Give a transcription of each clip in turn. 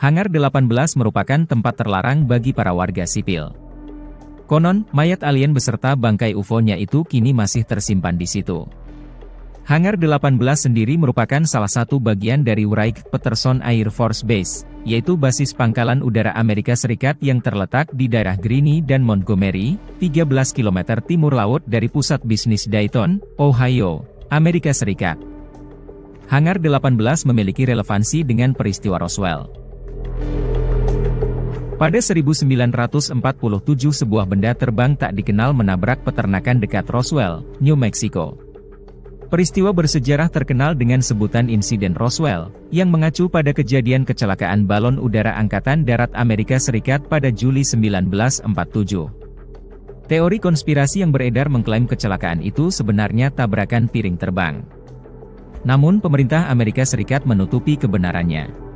Hangar 18 merupakan tempat terlarang bagi para warga sipil. Konon, mayat alien beserta bangkai UFO-nya itu kini masih tersimpan di situ. Hangar 18 sendiri merupakan salah satu bagian dari Wright-Patterson Air Force Base, yaitu basis pangkalan udara Amerika Serikat yang terletak di daerah Greene dan Montgomery, 13 km timur laut dari pusat bisnis Dayton, Ohio, Amerika Serikat. Hangar 18 memiliki relevansi dengan peristiwa Roswell. Pada 1947 sebuah benda terbang tak dikenal menabrak peternakan dekat Roswell, New Mexico. Peristiwa bersejarah terkenal dengan sebutan insiden Roswell, yang mengacu pada kejadian kecelakaan balon udara Angkatan Darat Amerika Serikat pada Juli 1947. Teori konspirasi yang beredar mengklaim kecelakaan itu sebenarnya tabrakan piring terbang. Namun pemerintah Amerika Serikat menutupi kebenarannya.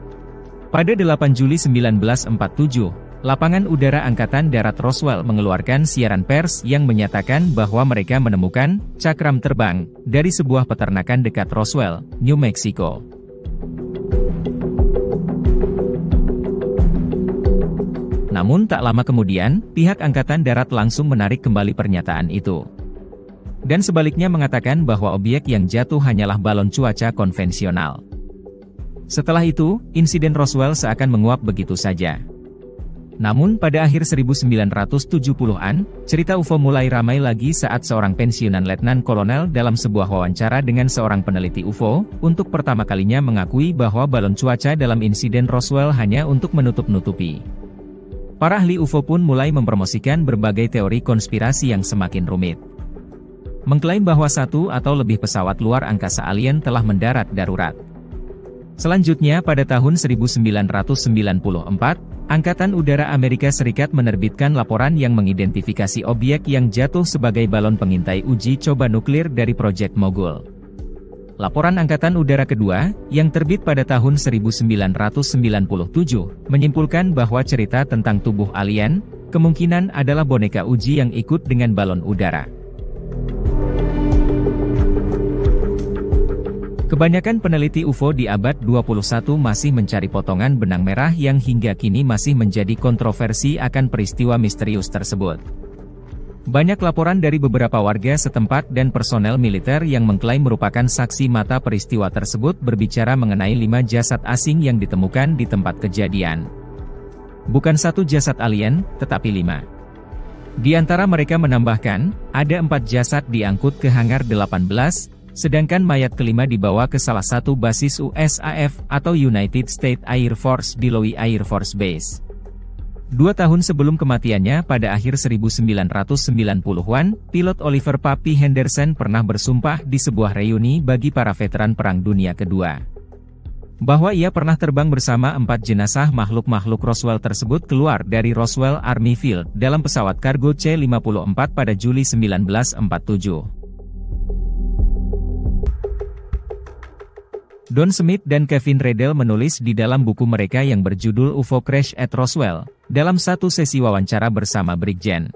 Pada 8 Juli 1947, Lapangan Udara Angkatan Darat Roswell mengeluarkan siaran pers yang menyatakan bahwa mereka menemukan cakram terbang dari sebuah peternakan dekat Roswell, New Mexico. Namun tak lama kemudian, pihak Angkatan Darat langsung menarik kembali pernyataan itu. Dan sebaliknya mengatakan bahwa objek yang jatuh hanyalah balon cuaca konvensional. Setelah itu, insiden Roswell seakan menguap begitu saja. Namun pada akhir 1970-an, cerita UFO mulai ramai lagi saat seorang pensiunan letnan kolonel dalam sebuah wawancara dengan seorang peneliti UFO, untuk pertama kalinya mengakui bahwa balon cuaca dalam insiden Roswell hanya untuk menutup-nutupi. Para ahli UFO pun mulai mempromosikan berbagai teori konspirasi yang semakin rumit. Mengklaim bahwa satu atau lebih pesawat luar angkasa alien telah mendarat darurat. Selanjutnya pada tahun 1994, Angkatan Udara Amerika Serikat menerbitkan laporan yang mengidentifikasi objek yang jatuh sebagai balon pengintai uji coba nuklir dari Proyek Mogul. Laporan Angkatan Udara kedua, yang terbit pada tahun 1997, menyimpulkan bahwa cerita tentang tubuh alien, kemungkinan adalah boneka uji yang ikut dengan balon udara. Kebanyakan peneliti UFO di abad 21 masih mencari potongan benang merah yang hingga kini masih menjadi kontroversi akan peristiwa misterius tersebut. Banyak laporan dari beberapa warga setempat dan personel militer yang mengklaim merupakan saksi mata peristiwa tersebut berbicara mengenai 5 jasad asing yang ditemukan di tempat kejadian. Bukan satu jasad alien, tetapi 5. Di antara mereka menambahkan, ada 4 jasad diangkut ke Hangar 18, sedangkan mayat kelima dibawa ke salah satu basis USAF atau United States Air Force di Lowy Air Force Base. 2 tahun sebelum kematiannya pada akhir 1990-an, pilot Oliver Pappy Henderson pernah bersumpah di sebuah reuni bagi para veteran Perang Dunia Kedua, bahwa ia pernah terbang bersama 4 jenazah makhluk-makhluk Roswell tersebut keluar dari Roswell Army Field dalam pesawat kargo C-54 pada Juli 1947. Don Smith dan Kevin Redel menulis di dalam buku mereka yang berjudul UFO Crash at Roswell, dalam satu sesi wawancara bersama Brigjen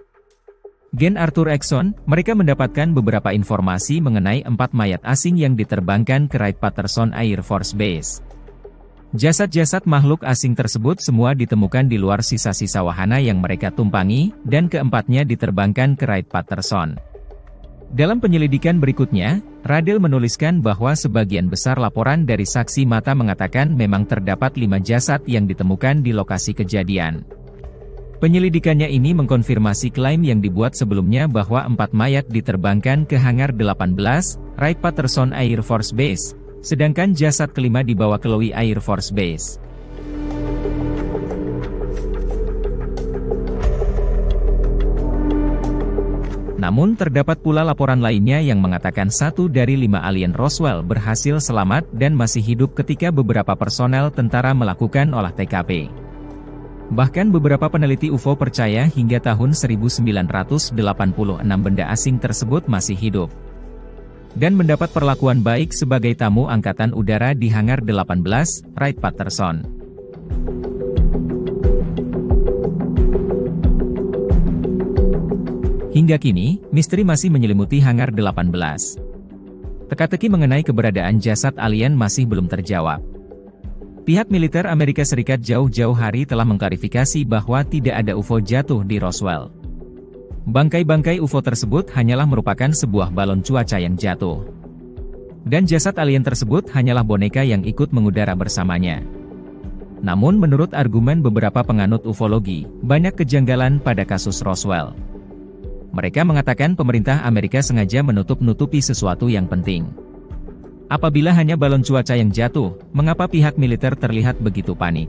Gen Arthur Exon, mereka mendapatkan beberapa informasi mengenai 4 mayat asing yang diterbangkan ke Wright-Patterson Air Force Base. Jasad-jasad makhluk asing tersebut semua ditemukan di luar sisa-sisa wahana yang mereka tumpangi, dan keempatnya diterbangkan ke Wright-Patterson. Dalam penyelidikan berikutnya, Radel menuliskan bahwa sebagian besar laporan dari saksi mata mengatakan memang terdapat 5 jasad yang ditemukan di lokasi kejadian. Penyelidikannya ini mengkonfirmasi klaim yang dibuat sebelumnya bahwa 4 mayat diterbangkan ke Hangar 18, Wright-Patterson Air Force Base, sedangkan jasad kelima dibawa ke Lowy Air Force Base. Namun terdapat pula laporan lainnya yang mengatakan 1 dari 5 alien Roswell berhasil selamat dan masih hidup ketika beberapa personel tentara melakukan olah TKP. Bahkan beberapa peneliti UFO percaya hingga tahun 1986 benda asing tersebut masih hidup dan mendapat perlakuan baik sebagai tamu Angkatan Udara di Hangar 18, Wright-Patterson. Hingga kini, misteri masih menyelimuti Hangar 18. Teka-teki mengenai keberadaan jasad alien masih belum terjawab. Pihak militer Amerika Serikat jauh-jauh hari telah mengklarifikasi bahwa tidak ada UFO jatuh di Roswell. Bangkai-bangkai UFO tersebut hanyalah merupakan sebuah balon cuaca yang jatuh. Dan jasad alien tersebut hanyalah boneka yang ikut mengudara bersamanya. Namun menurut argumen beberapa penganut ufologi, banyak kejanggalan pada kasus Roswell. Mereka mengatakan pemerintah Amerika sengaja menutup-nutupi sesuatu yang penting. Apabila hanya balon cuaca yang jatuh, mengapa pihak militer terlihat begitu panik?